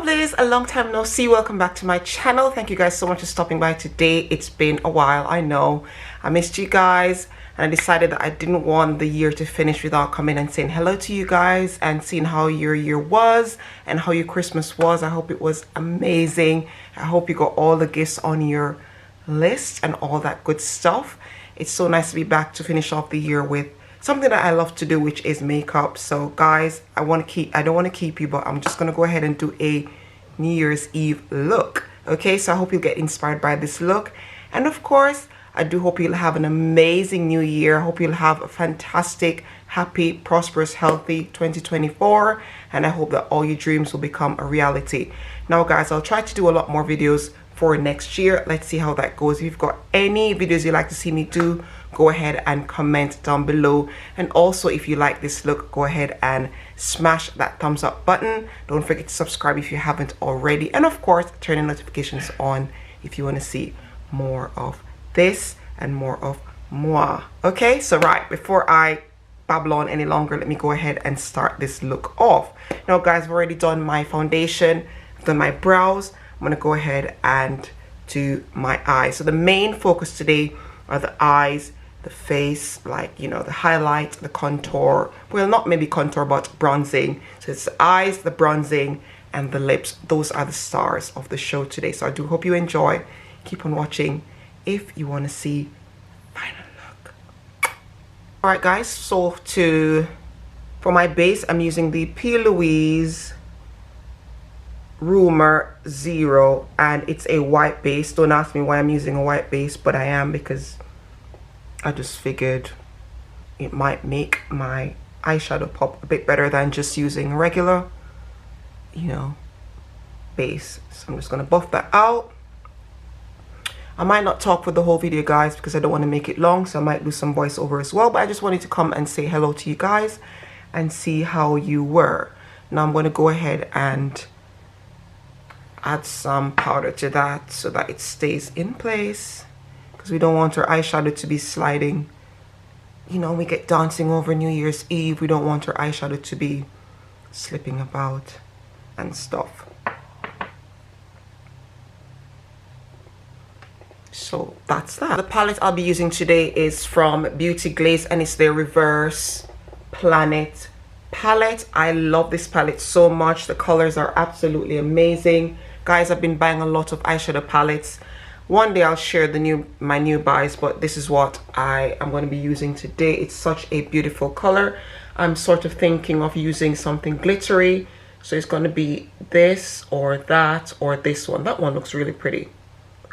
lovelies, a long time no see. Welcome back to my channel. Thank you guys so much for stopping by today. It's been a while, I know. I missed you guys, and I decided that I didn't want the year to finish without coming and saying hello to you guys and seeing how your year was and how your Christmas was. I hope it was amazing. I hope you got all the gifts on your list and all that good stuff. It's so nice to be back to finish off the year with something that I love to do, which is makeup. So guys, I don't want to keep you, but I'm just gonna go ahead and do a New Year's Eve look. Okay, so I hope you'll get inspired by this look, and of course I do hope you'll have an amazing new year. I hope you'll have a fantastic, happy, prosperous, healthy 2024, and I hope that all your dreams will become a reality. Now guys, I'll try to do a lot more videos for next year. Let's see how that goes. If you've got any videos you'd like to see me do, go ahead and comment down below. And also, if you like this look, go ahead and smash that thumbs up button. Don't forget to subscribe if you haven't already, and of course turn the notifications on if you want to see more of this and more of moi. Okay, so right, before I babble on any longer, let me go ahead and start this look off. Now guys, I've already done my foundation, I've done my brows. I'm gonna go ahead and do my eyes. So the main focus today are the eyes, the face, like, you know, the highlight, the contour. Well, not maybe contour, but bronzing. So it's the eyes, the bronzing, and the lips. Those are the stars of the show today. So I do hope you enjoy. Keep on watching if you want to see final look. All right guys, so for my base, I'm using the P. Louise Rumor Zero, and it's a white base. Don't ask me why I'm using a white base, but I am because I just figured it might make my eyeshadow pop a bit better than just using a regular, you know, base. So I'm just gonna buff that out. I might not talk for the whole video guys because I don't want to make it long, so I might do some voiceover as well, but I just wanted to come and say hello to you guys and see how you were. Now I'm going to go ahead and add some powder to that so that it stays in place, because we don't want our eyeshadow to be sliding. You know, we get dancing over New Year's Eve, we don't want our eyeshadow to be slipping about and stuff. So that's that. The palette I'll be using today is from Beauty Glaze, and it's their Reverse Planet palette. I love this palette so much. The colors are absolutely amazing. Guys, I've been buying a lot of eyeshadow palettes. One day I'll share my new buys, but this is what I am going to be using today. It's such a beautiful color. I'm sort of thinking of using something glittery, so it's going to be this or that or this one. That one looks really pretty.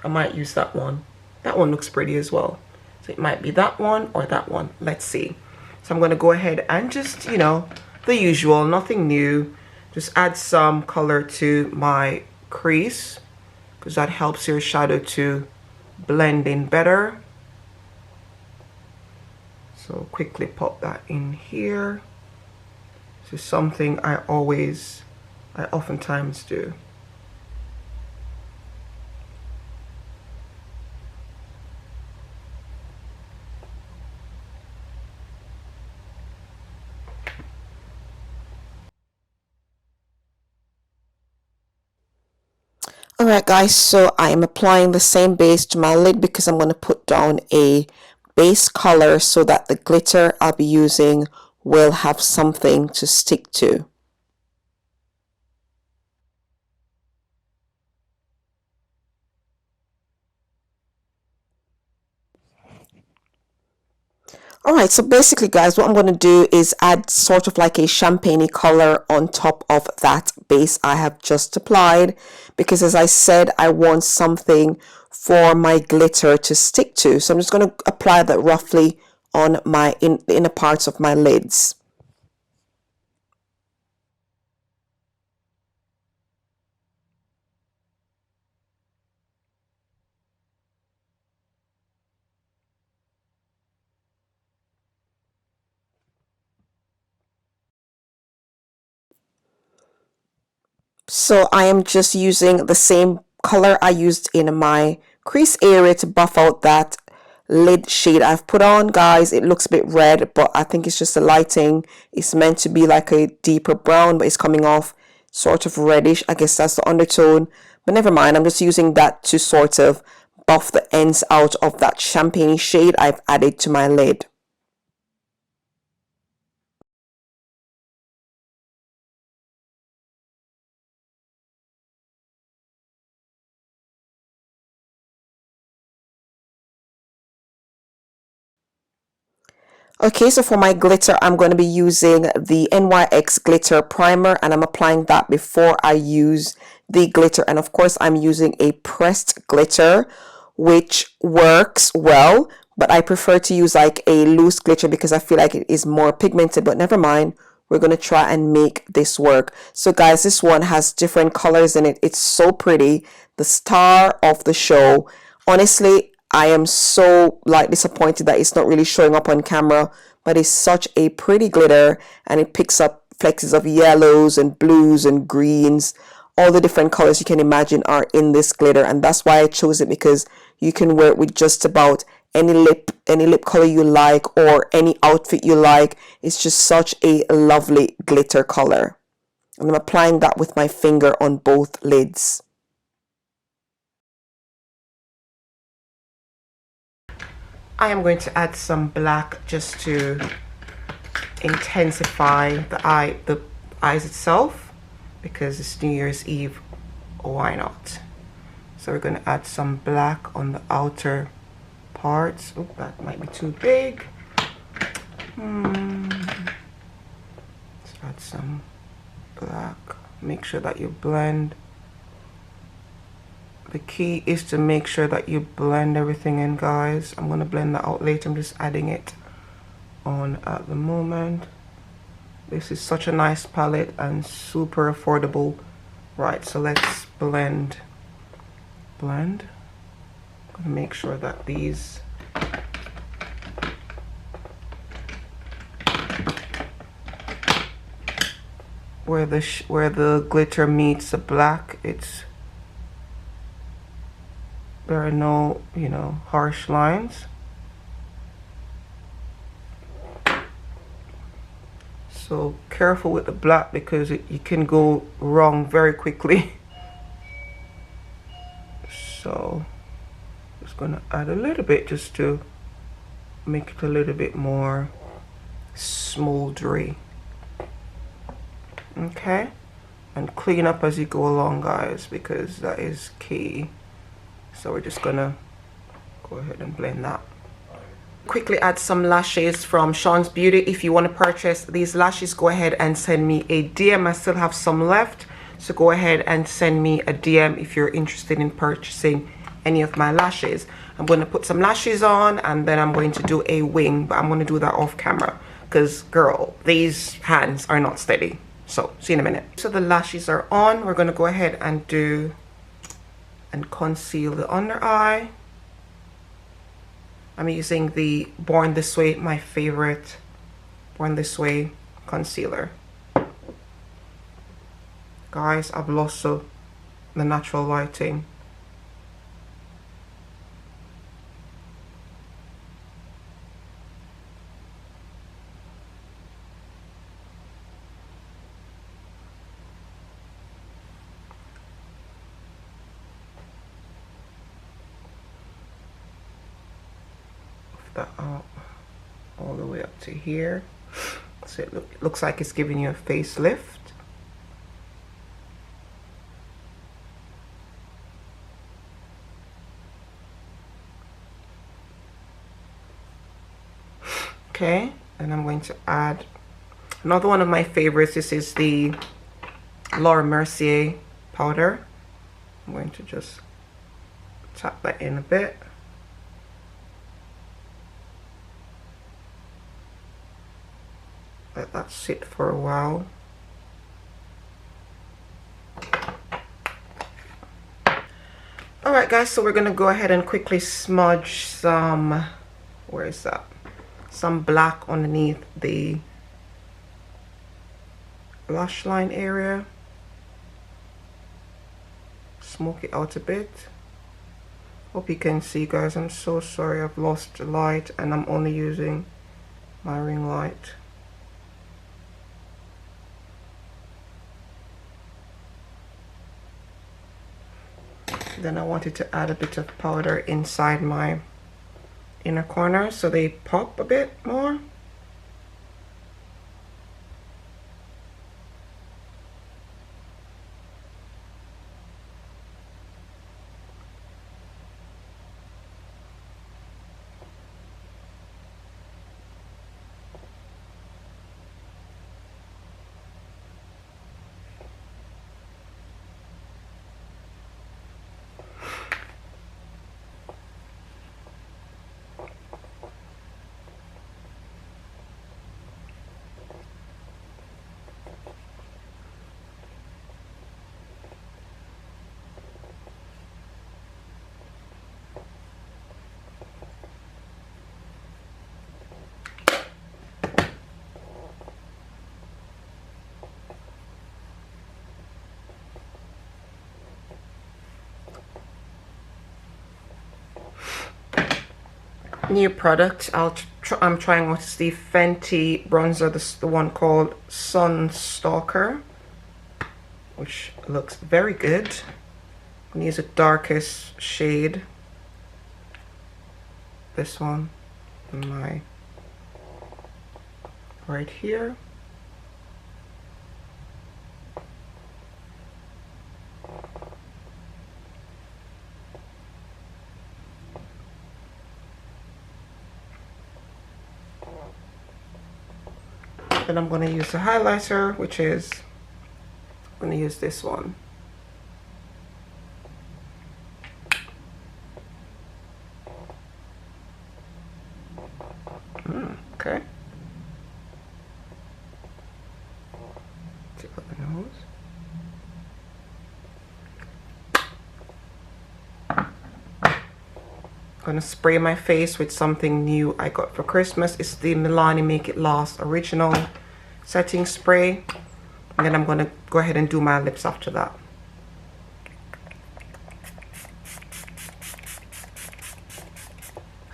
I might use that one. That one looks pretty as well. So it might be that one or that one. Let's see. So I'm going to go ahead and just, you know, the usual, nothing new. Just add some color to my crease, because that helps your shadow to blend in better. So quickly pop that in here. This is something I oftentimes do. Alright guys, so I am applying the same base to my lid because I'm going to put down a base color so that the glitter I'll be using will have something to stick to. Alright, so basically guys, what I'm going to do is add sort of like a champagne color on top of that base I have just applied, because as I said, I want something for my glitter to stick to. So I'm just going to apply that roughly on the inner parts of my lids. So I am just using the same color I used in my crease area to buff out that lid shade I've put on. Guys, it looks a bit red, but I think it's just the lighting. It's meant to be like a deeper brown, but it's coming off sort of reddish. I guess that's the undertone, but never mind. I'm just using that to sort of buff the ends out of that champagne shade I've added to my lid. Okay, so for my glitter, I'm going to be using the NYX glitter primer, and I'm applying that before I use the glitter. And of course, I'm using a pressed glitter, which works well, but I prefer to use like a loose glitter because I feel like it is more pigmented, but never mind. We're going to try and make this work. So guys, this one has different colors in it. It's so pretty. The star of the show. Honestly, I am so like disappointed that it's not really showing up on camera, but it's such a pretty glitter, and it picks up flecks of yellows and blues and greens. All the different colors you can imagine are in this glitter, and that's why I chose it, because you can wear it with just about any lip color you like or any outfit you like. It's just such a lovely glitter color. And I'm applying that with my finger on both lids. I am going to add some black just to intensify the eyes itself, because it's New Year's Eve. Why not? So we're going to add some black on the outer parts. Oh, that might be too big. Let's add some black. Make sure that you blend. The key is to make sure that you blend everything in, guys. I'm going to blend that out later. I'm just adding it on at the moment. This is such a nice palette and super affordable. Right, so let's blend. I'm going to make sure that these where the glitter meets the black, there are no, you know, harsh lines. So careful with the black, because you can go wrong very quickly. So just gonna add a little bit just to make it a little bit more smoldery. Okay, and clean up as you go along, guys, because that is key. So we're just gonna go ahead and blend that. Quickly add some lashes from Shaunz Beauty. If you want to purchase these lashes, go ahead and send me a DM. I still have some left, so go ahead and send me a DM if you're interested in purchasing any of my lashes. I'm going to put some lashes on, and then I'm going to do a wing, but I'm going to do that off camera because, girl, these hands are not steady. So see you in a minute. So the lashes are on. We're going to go ahead and do and conceal the under eye. I'm using the Born This Way, my favorite Born This Way concealer. Guys, I've lost the natural lighting. That out all the way up to here, so it looks like it's giving you a facelift. Okay, and I'm going to add another one of my favorites. This is the Laura Mercier powder. I'm going to just tap that in a bit. Let that sit for a while. Alright guys, so we're gonna go ahead and quickly smudge some, where is that? Some black underneath the lash line area. Smoke it out a bit. Hope you can see, guys. I'm so sorry, I've lost the light and I'm only using my ring light. Then I wanted to add a bit of powder inside my inner corner so they pop a bit more. New product, I'm trying what is the Fenty bronzer, this is the one called Sunstalker, which looks very good. I'm gonna use the darkest shade, this one, in my right here. Then I'm going to use the highlighter, which is, I'm going to use this one. Okay. Tip of the nose. I'm going to spray my face with something new I got for Christmas. It's the Milani Make It Last Original Setting Spray. And then I'm going to go ahead and do my lips after that.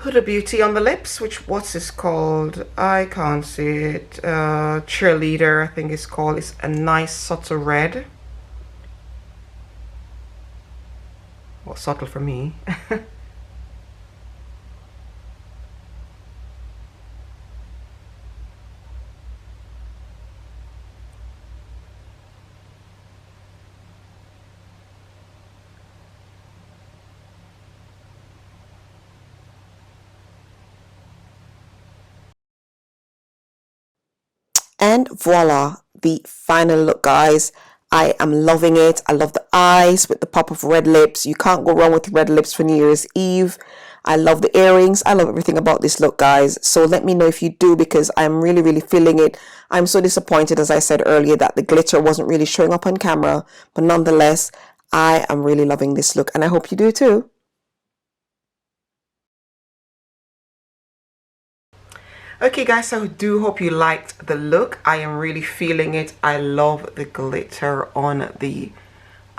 Huda Beauty on the lips, which, what's this called? I can't see it. Cheerleader, I think it's called. It's a nice subtle red. Well, subtle for me. And voila, the final look, guys. I am loving it. I love the eyes with the pop of red lips. You can't go wrong with red lips for New Year's Eve. I love the earrings. I love everything about this look, guys. So let me know if you do, because I'm really, really feeling it. I'm so disappointed, as I said earlier, that the glitter wasn't really showing up on camera. But nonetheless, I am really loving this look, and I hope you do too. Okay guys, so I do hope you liked the look. I am really feeling it. I love the glitter on the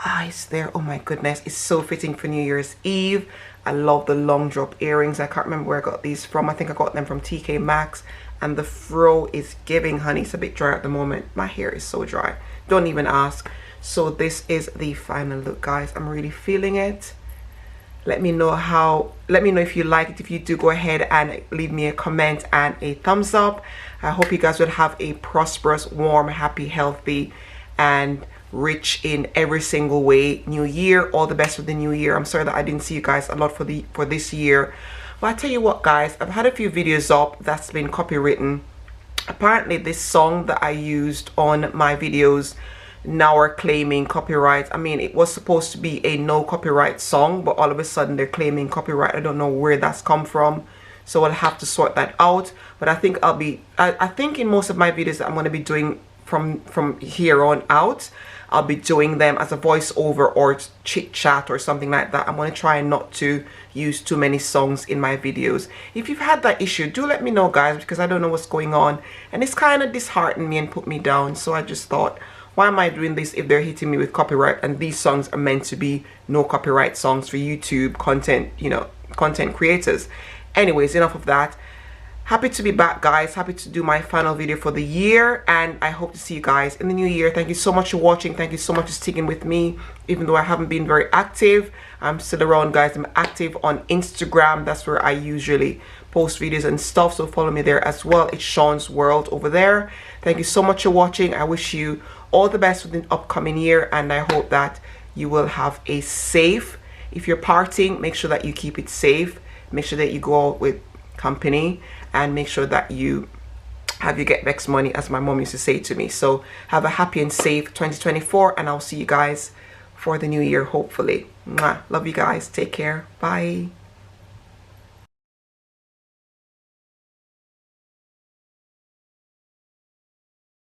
eyes there. Oh my goodness, it's so fitting for New Year's Eve. I love the long drop earrings. I can't remember where I got these from. I think I got them from TK Maxx. And the fro is giving, honey. It's a bit dry at the moment. My hair is so dry. Don't even ask. So this is the final look, guys. I'm really feeling it. Let me know if you like it. If you do, go ahead and leave me a comment and a thumbs up. I hope you guys will have a prosperous, warm, happy, healthy, and rich in every single way new year. All the best for the new year. I'm sorry that I didn't see you guys a lot for this year, but I tell you what, guys, I've had a few videos up that's been copywritten. Apparently this song that I used on my videos now are claiming copyright. I mean, it was supposed to be a no copyright song, but all of a sudden they're claiming copyright. I don't know where that's come from, so I'll have to sort that out. But I think I think in most of my videos that I'm going to be doing from here on out, I'll be doing them as a voiceover or chit chat or something like that. I'm going to try not to use too many songs in my videos. If you've had that issue, do let me know, guys, because I don't know what's going on, and it's kind of disheartened me and put me down. So I just thought, why am I doing this if they're hitting me with copyright? And these songs are meant to be no copyright songs for YouTube content, you know, content creators. Anyways, enough of that. happy to be back, guys. Happy to do my final video for the year, and I hope to see you guys in the new year. Thank you so much for watching. Thank you so much for sticking with me, even though I haven't been very active. I'm still around, guys. I'm active on Instagram. That's where I usually post videos and stuff, so follow me there as well. It's Shaunz World over there. Thank you so much for watching. I wish you all the best for the upcoming year, and I hope that you will have a safe, if you're partying, make sure that you keep it safe. Make sure that you go out with company, and make sure that you have your get vex money, as my mom used to say to me. So have a happy and safe 2024, and I'll see you guys for the new year, hopefully. Mwah. Love you guys. Take care. Bye.